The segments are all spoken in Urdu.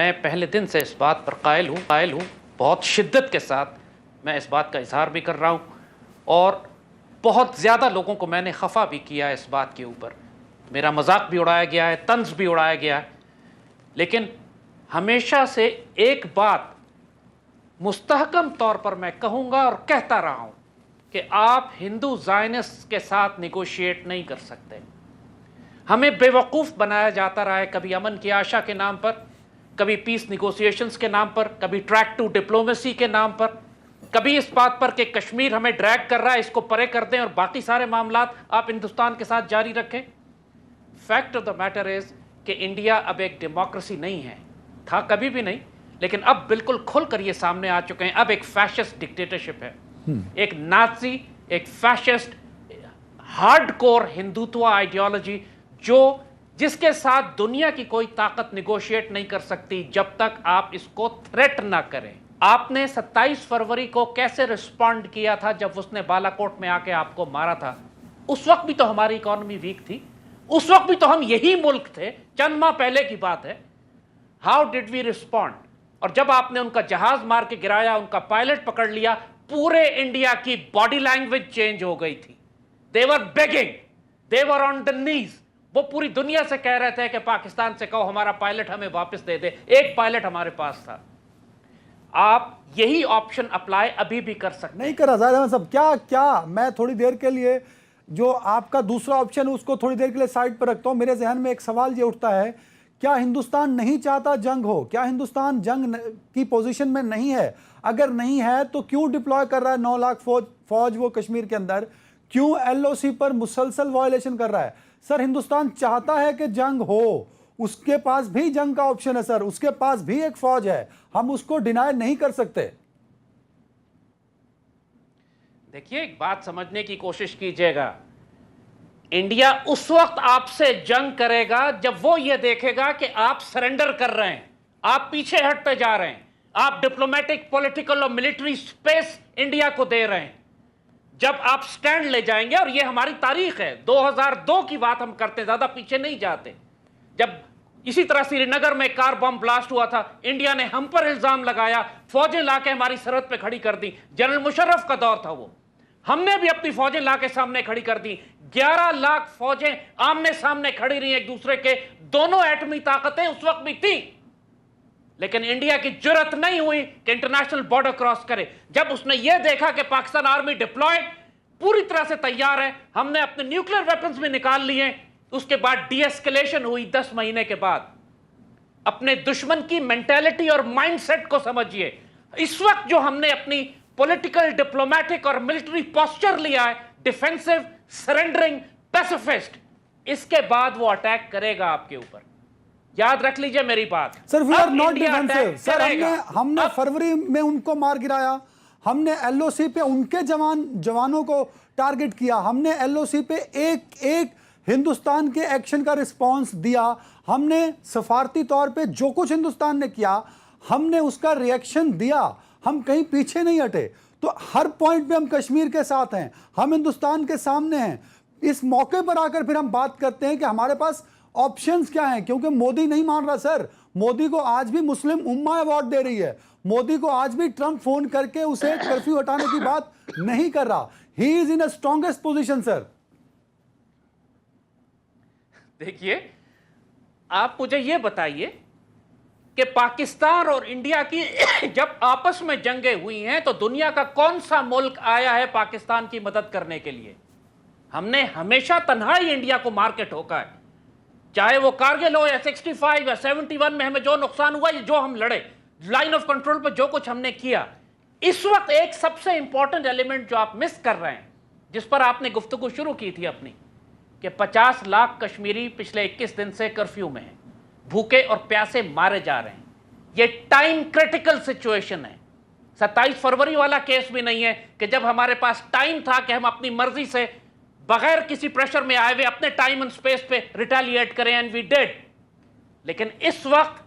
میں پہلے دن سے اس بات پر قائل ہوں بہت شدت کے ساتھ میں اس بات کا اظہار بھی کر رہا ہوں اور بہت زیادہ لوگوں کو میں نے خفا بھی کیا ہے اس بات کے اوپر. میرا مذاق بھی اڑایا گیا ہے, طنز بھی اڑایا گیا ہے, لیکن ہمیشہ سے ایک بات مستحکم طور پر میں کہوں گا اور کہتا رہا ہوں کہ آپ ہندو زائنسٹ کے ساتھ نیگوشیٹ نہیں کر سکتے. ہمیں بے وقوف بنایا جاتا رہا ہے, کبھی امن کی آشا کے نام پر, کبھی پیس نیگوسیشنز کے نام پر, کبھی ٹریک ٹو ڈپلومیسی کے نام پر, کبھی اس بات پر کہ کشمیر ہمیں ڈریگ کر رہا ہے, اس کو پرے کر دیں اور باقی سارے معاملات آپ ہندوستان کے ساتھ جاری رکھیں. Fact of the matter is کہ انڈیا اب ایک ڈیموکریسی نہیں ہے, تھا کبھی بھی نہیں, لیکن اب بالکل کھل کر یہ سامنے آ چکے ہیں. اب ایک فیشسٹ ڈکٹیٹرشپ ہے, ایک نازی, ایک fascist hard core Hindutva ideology جس کے ساتھ دنیا کی کوئی طاقت نیگوشیٹ نہیں کر سکتی جب تک آپ اس کو تھریٹ نہ کریں. آپ نے 27 فروری کو کیسے رسپونڈ کیا تھا جب اس نے بالا کوٹ میں آ کے آپ کو مارا تھا؟ اس وقت بھی تو ہماری اکانومی ویک تھی, اس وقت بھی تو ہم یہی ملک تھے, چند ماہ پہلے کی بات ہے. How did we respond? اور جب آپ نے ان کا جہاز مار کے گرایا, ان کا پائلٹ پکڑ لیا, پورے انڈیا کی باڈی لینگویج چینج ہو گئی تھی. they were begging, they were on the knees. وہ پوری دنیا سے کہہ رہے تھے کہ پاکستان سے کہو ہمارا پائلٹ ہمیں واپس دے دے. ایک پائلٹ ہمارے پاس تھا. آپ یہی آپشن اپلائی ابھی بھی کر سکتے نہیں کرا. زاہد احمد صاحب کیا میں تھوڑی دیر کے لیے جو آپ کا دوسرا آپشن اس کو تھوڑی دیر کے لیے سائڈ پر رکھتا ہوں. میرے ذہن میں ایک سوال یہ اٹھتا ہے, کیا ہندوستان نہیں چاہتا جنگ ہو؟ کیا ہندوستان جنگ کی پوزیشن میں نہیں ہے؟ اگر نہیں ہے تو کیوں ڈپلوائے کر رہا ہے 9 لاکھ فوج وہ کشمیر کے اندر؟ کیوں ایل او سی پر مسلسل وائلیشن کر رہا ہے؟ سر ہندوستان چاہتا ہے کہ جنگ ہو, اس کے پاس بھی جنگ کا آپشن ہے سر, اس کے پاس بھی ایک فوج ہے, ہم اس کو ڈینائی نہیں کر سکتے. دیکھیے ایک بات سمجھنے کی کوشش کیجئے گا, انڈیا اس وقت آپ سے جنگ کرے گا جب وہ یہ دیکھے گا کہ آپ سرنڈر کر رہے ہیں, آپ پیچھے ہٹتے جا رہے ہیں, آپ ڈپلومیٹک, پولیٹیکل اور ملٹری سپیس انڈیا کو دے رہے ہیں. جب آپ سٹینڈ لے جائیں گے, اور یہ ہماری تاریخ ہے, 2002 کی بات ہم کرتے, زیادہ پیچھے نہیں جاتے, جب اسی طرح سری نگر میں کار بم بلاسٹ ہوا تھا, انڈیا نے ہم پر الزام لگایا, فوجیں لا کے ہماری سرحد پہ کھڑی کر دی. جنرل مشرف کا دور تھا وہ, ہم نے بھی اپنی فوجیں لا کے سامنے کھڑی کر دی. 11 لاکھ فوجیں آمنے سامنے کھڑی رہی ایک دوسرے کے. دونوں ایٹمی طاقتیں اس وقت بھی تھیں, لیکن انڈیا کی جرت نہیں ہوئی کہ انٹرنیشنل بارڈر کراس کرے. جب اس نے یہ دیکھا کہ پاکستان آرمی ڈپلوائڈ پوری طرح سے تیار ہے, ہم نے اپنے نیوکلیر ویپنز بھی نکال لیے, اس کے بعد ڈی ایسکیلیشن ہوئی 10 مہینے کے بعد. اپنے دشمن کی مینٹیلٹی اور مائنڈ سیٹ کو سمجھیے. اس وقت جو ہم نے اپنی پولیٹیکل, ڈپلومیٹک اور ملٹری پوسچر لیا ہے, ڈیفینسو, سرنڈرنگ, پیسیفسٹ, اس کے بعد وہ اٹیک کرے گا آپ کے اوپر. یاد رکھ لیجئے میری بات. سر وی آر ناٹ ڈیفینسو. سر ہم نے فروری میں ان کو مار گرایا, ہم نے ایل او سی پہ ان کے جوانوں کو ٹارگٹ کیا, ہم نے ایل او سی پہ ایک ہندوستان کے ایکشن کا رسپانس دیا, ہم نے سفارتی طور پہ جو کچھ ہندوستان نے کیا ہم نے اس کا ریئیکشن دیا, ہم کہیں پیچھے نہیں ہٹے. تو ہر پوائنٹ پہ ہم کشمیر کے ساتھ ہیں, ہم ہندوستان کے سامنے ہیں. اس موقع پر آ کر پھر ہم بات کرتے ہیں کہ ہمارے پاس آپشنز کیا ہیں, کیونکہ مودی نہیں مان رہا سر. مودی کو آج بھی مسلم امہ ایوارڈ دے رہی ہے, مودی کو آج بھی ٹرمپ فون کر کے اسے کرفیو ہٹانے کی بات نہیں کر رہا. ہی از ان اے اسٹرانگسٹ پوزیشن سر. دیکھیے آپ مجھے یہ بتائیے کہ پاکستان اور انڈیا کی جب آپس میں جنگیں ہوئی ہیں تو دنیا کا کون سا ملک آیا ہے پاکستان کی مدد کرنے کے لیے؟ ہم نے ہمیشہ تنہائی انڈیا کو مار کے ٹھوکا ہے, چاہے وہ کارگل ہو یا 65 یا 71 میں ہمیں جو نقصان ہوا, جو ہم لڑے, لائن آف کنٹرول پہ جو کچھ ہم نے کیا. اس وقت ایک سب سے امپورٹنٹ ایلیمنٹ جو آپ مس کر رہے ہیں, جس پر آپ نے گفتگو شروع کی تھی اپنی, کہ 50 لاکھ کشمیری پچھلے 21 دن سے کرفیو میں ہیں, بھوکے اور پیاسے مارے جا رہے ہیں. یہ ٹائم کریٹیکل سچویشن ہے. 27 فروری والا کیس بھی نہیں ہے کہ جب ہمارے پاس ٹائم تھا کہ ہم اپنی مرضی سے بغیر کسی پریشر میں آئے ہوئے اپنے ٹائم اینڈ سپیس پہ ریٹیلیٹ کریں, اینڈ وی ڈیڈ. لیکن اس وقت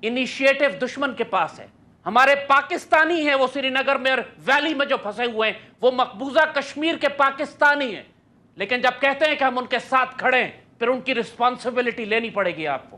انیشیٹو دشمن کے پاس ہے. ہمارے پاکستانی ہیں وہ سری نگر میں اور ویلی میں جو پھنسے ہوئے ہیں, وہ مقبوضہ کشمیر کے پاکستانی ہیں. لیکن جب کہتے ہیں کہ ہم ان کے ساتھ کھڑے ہیں, پھر ان کی رسپانسبلٹی لینی پڑے گی آپ کو.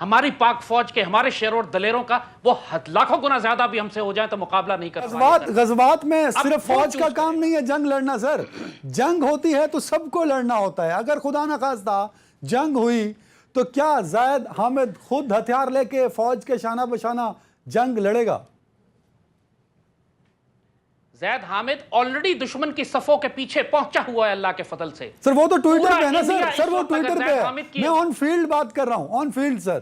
ہماری پاک فوج کے ہمارے شیروں اور دلیروں کا وہ لاکھوں گنا زیادہ بھی ہم سے ہو جائیں تو مقابلہ نہیں کر پائے. غزوات میں صرف فوج کا کام نہیں ہے جنگ لڑنا سر. جنگ ہوتی ہے تو سب کو لڑنا ہوتا ہے. اگر خدا نہ خواستہ جنگ ہوئی تو کیا زید حامد خود ہتھیار لے کے فوج کے شانہ بشانہ جنگ لڑے گا؟ زید حامد آلریڈی دشمن کی صفوں کے پیچھے پہنچا ہوا ہے اللہ کے فضل سے. سر وہ تو ٹویٹر پہ ہے نا انڈیا سر اس وہ وقت ٹویٹر اگر پہ زید ہے. حامد کی میں آن فیلڈ بات کر رہا ہوں, آن فیلڈ سر.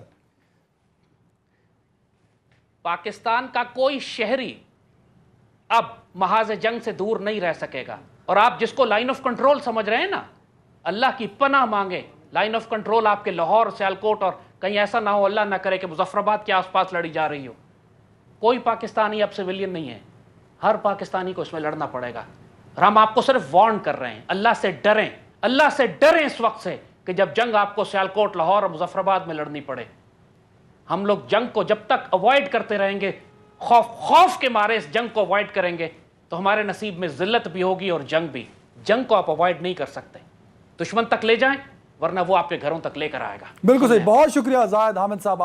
پاکستان کا کوئی شہری اب محاذ جنگ سے دور نہیں رہ سکے گا. اور آپ جس کو لائن آف کنٹرول سمجھ رہے ہیں نا, اللہ کی پناہ مانگے. لائن آف کنٹرول آپ کے لاہور, سیالکوٹ اور کہیں ایسا نہ ہو, اللہ نہ کرے کہ مظفر آباد کے آس پاس لڑی جا رہی ہو. کوئی پاکستانی اب سویلین نہیں ہے. ہر پاکستانی کو اس میں لڑنا پڑے گا. اور ہم آپ کو صرف وارن کر رہے ہیں, اللہ سے ڈریں, اللہ سے ڈریں اس وقت سے کہ جب جنگ آپ کو سیالکوٹ, لاہور اور مظفر آباد میں لڑنی پڑے. ہم لوگ جنگ کو جب تک اوائڈ کرتے رہیں گے, خوف کے مارے اس جنگ کو اوائڈ کریں گے, تو ہمارے نصیب میں ذلت بھی ہوگی اور جنگ بھی. جنگ کو آپ اوائڈ نہیں کر سکتے. دشمن تک لے جائیں ورنہ وہ آپ کے گھروں تک لے کر آئے گا. بالکل صحیح. بہت شکریہ زاہد حامد صاحب.